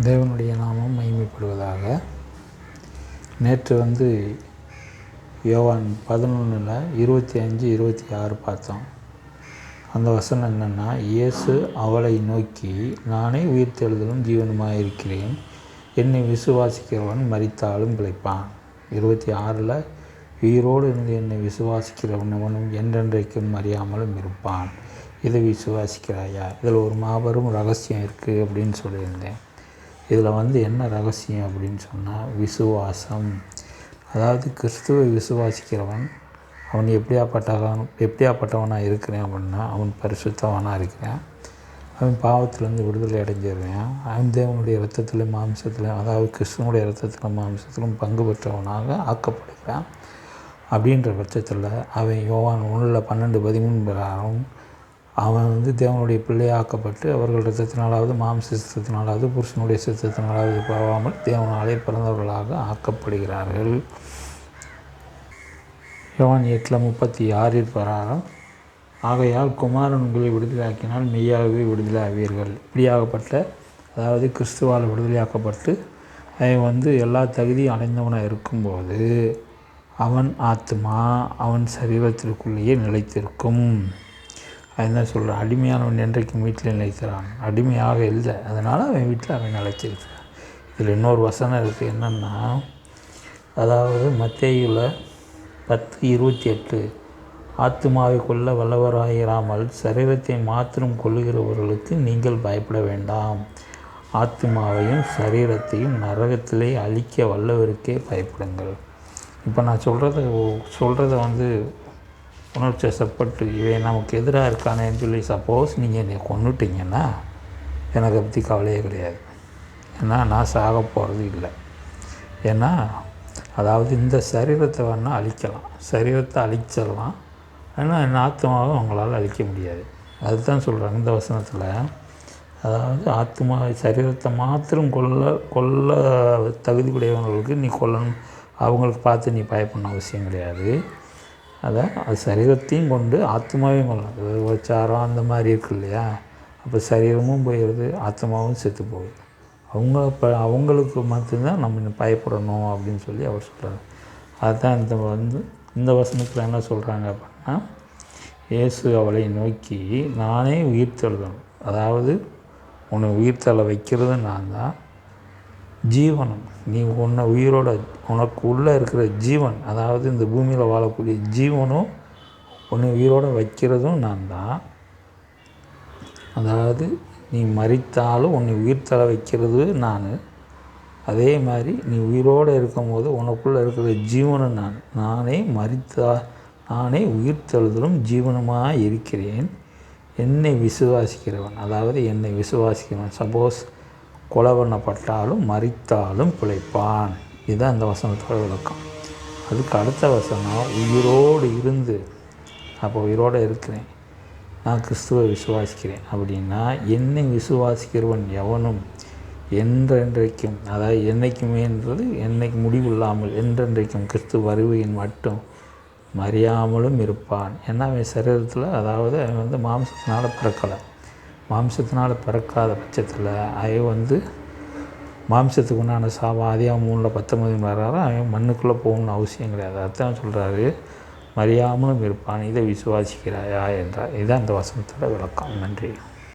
தேவனுடைய நாமம் மகிமைப்படுவதாக. நேற்று யோவான் 11:25-26 பார்த்தோம். அந்த வசனம் என்னென்னா, இயேசு அவளை நோக்கி, நானே உயிர்த்தெழுதலும் ஜீவனுமாக இருக்கிறேன். என்னை விசுவாசிக்கிறவன் மரித்தாலும் பிழைப்பான். 26 உயிரோடு இருந்து என்னை விசுவாசிக்கிறவனும் என்றென்றைக்கும் மறியாமலும் இருப்பான். இதை விசுவாசிக்கிறாயா? இதில் ஒரு மாபெரும் ரகசியம் இருக்குது அப்படின்னு சொல்லியிருந்தேன். இதில் என்ன ரகசியம் அப்படின்னு சொன்னால், விசுவாசம். அதாவது கிறிஸ்துவை விசுவாசிக்கிறவன் அவன் எப்படியாப்பட்டவனாக இருக்கிறேன் அப்படின்னா, அவன் பரிசுத்தவனாக இருக்கிறான். அவன் பாவத்திலேருந்து விடுதலை அடைஞ்சிருவேன். அவன் தேவனுடைய இரத்தத்திலும் மாம்சத்திலும், அதாவது கிறிஸ்துவனுடைய இரத்தத்திலும் மாம்சத்திலும் பங்கு பெற்றவனாக ஆக்கப்படுகிறான். அப்படின்ற பட்சத்தில் அவன் யோவான் 1:12-13 பிரகாரம் அவன் தேவனுடைய பிள்ளையாக்கப்பட்டு அவர்கள் இரத்தத்தினாலாவது மாம்ச சித்தத்தினாலாவது புருஷனுடைய சித்தத்தினாலாவது போகாமல் தேவனாலே பிறந்தவர்களாக ஆக்கப்படுகிறார்கள். யோவான் 8:36 பிரகாரம், ஆகையால் குமாரன் உங்களை விடுதலையாக்கினால் மெய்யாகவே விடுதலை ஆவீர்கள். இப்படியாகப்பட்ட, அதாவது கிறிஸ்துவால் விடுதலையாக்கப்பட்டு அவன் எல்லா தகுதியும் அடைந்தவனாக இருக்கும்போது அவன் ஆத்மா அவன் சரீரத்திற்குள்ளேயே நிலைத்திருக்கும். அதுதான் சொல்கிறான், அடிமையானவன் என்றைக்கும் வீட்டில் நிலைக்கிறான். அடிமையாக இல்லை, அதனால் அவன் வீட்டில் அவன் நிலைச்சிருக்கிறான். இதில் இன்னொரு வசனம் இருக்குது. என்னென்னா, அதாவது மத்தேயுல 10:28, ஆத்துமாவை கொல்ல வல்லவராயிராமல் சரீரத்தை மாத்திரம் கொல்லுகிறவர்களுக்கு நீங்கள் பயப்பட வேண்டாம். ஆத்துமாவையும் சரீரத்தையும் நரகத்திலே அழிக்க வல்லவருக்கே பயப்படுங்கள். இப்போ நான் சொல்கிறத உணர்ச்சிவசப்பட்டு இவன் நமக்கு எதிராக இருக்கானேன்னு சொல்லி சப்போஸ் நீங்கள் என்னை கொன்னுட்டிங்கன்னா எனக்கு பற்றி கவலையே கிடையாது. ஏன்னா நான் சாக போகிறது இல்லை. ஏன்னா அதாவது இந்த சரீரத்தை வேணால் அழிக்கலாம், சரீரத்தை அழிச்சிடலாம், ஆனால் என் ஆத்மாவை அவங்களால் அழிக்க முடியாது. அதுதான் சொல்கிறாங்க இந்த வசனத்தில். அதாவது ஆத்மா சரீரத்தை மாத்திரம் கொல்ல தகுதி உடையவங்களுக்கு நீ கொல்லணும், அவங்களுக்கு பார்த்து நீ பயப்படணும் அவசியம் கிடையாது. அது சரீரத்தையும் கொண்டு ஆத்மாவையும் கொள்ளலாம். விபச்சாரம் அந்த மாதிரி இருக்கு இல்லையா, அப்போ சரீரமும் போயிடுது, ஆத்மாவும் செத்து போகுது. அவங்களுக்கு மட்டும்தான் நம்ம பயப்படணும் அப்படின்னு சொல்லி அவர் சொல்கிறார். அதுதான் இந்த வசனத்தில் என்ன சொல்கிறாங்க அப்படின்னா, இயேசு அவளை நோக்கி, நானே உயிர்த்தெழுதணும், அதாவது உன்னை உயிர்த்தெழ வைக்கிறது நான் தான். ஜீவனம், நீ உன்னை உயிரோட உனக்கு உள்ளே இருக்கிற ஜீவன், அதாவது இந்த பூமியில் வாழக்கூடிய ஜீவனும் உன்னை உயிரோடு வைக்கிறதும் நான் தான். அதாவது நீ மரித்தாலும் உன்னை உயிர்த்தெழ வைக்கிறது நான். அதே மாதிரி நீ உயிரோடு இருக்கும்போது உனக்குள்ளே இருக்கிற ஜீவனும் நானே உயிர்த்தெழுதலும் ஜீவனுமாக இருக்கிறேன். என்னை விசுவாசிக்கிறவன், அதாவது என்னை விசுவாசிக்கிறவன் சப்போஸ் கொலை பண்ணப்பட்டாலும் மரித்தாலும் பிழைப்பான். இதுதான் அந்த வசனத்தோட விளக்கம். அதுக்கு அடுத்த வசனம், உயிரோடு இருந்து, அப்போ உயிரோடு இருக்கிறேன், நான் கிறிஸ்துவை விசுவாசிக்கிறேன் அப்படின்னா, என்னை விசுவாசிக்கிறவன் எவனும் என்றென்றைக்கும், அதாவது என்றைக்குமேன்றது என்னைக்கு முடிவு இல்லாமல் என்றென்றைக்கும் கிறிஸ்து வருகையின் மட்டும் மறியாமலும் இருப்பான். ஏன்னா அவன் சரீரத்தில், அதாவது அவன் மாம்சத்தினால் பிறக்கலை. மாம்சத்தினால் பிறக்காத பட்சத்தில் அவன் மாம்சத்துக்கு உண்டான சாபம் அதிகம் 3:19 வராது. அவன் மண்ணுக்குள்ளே போகணும்னு அவசியம் கிடையாது. அதுதான் சொல்கிறாரு, மறியாமலும் இருப்பான், இதை விசுவாசிக்கிறாயா என்றார். இதுதான் அந்த வசனத்தோட விளக்கம். நன்றி.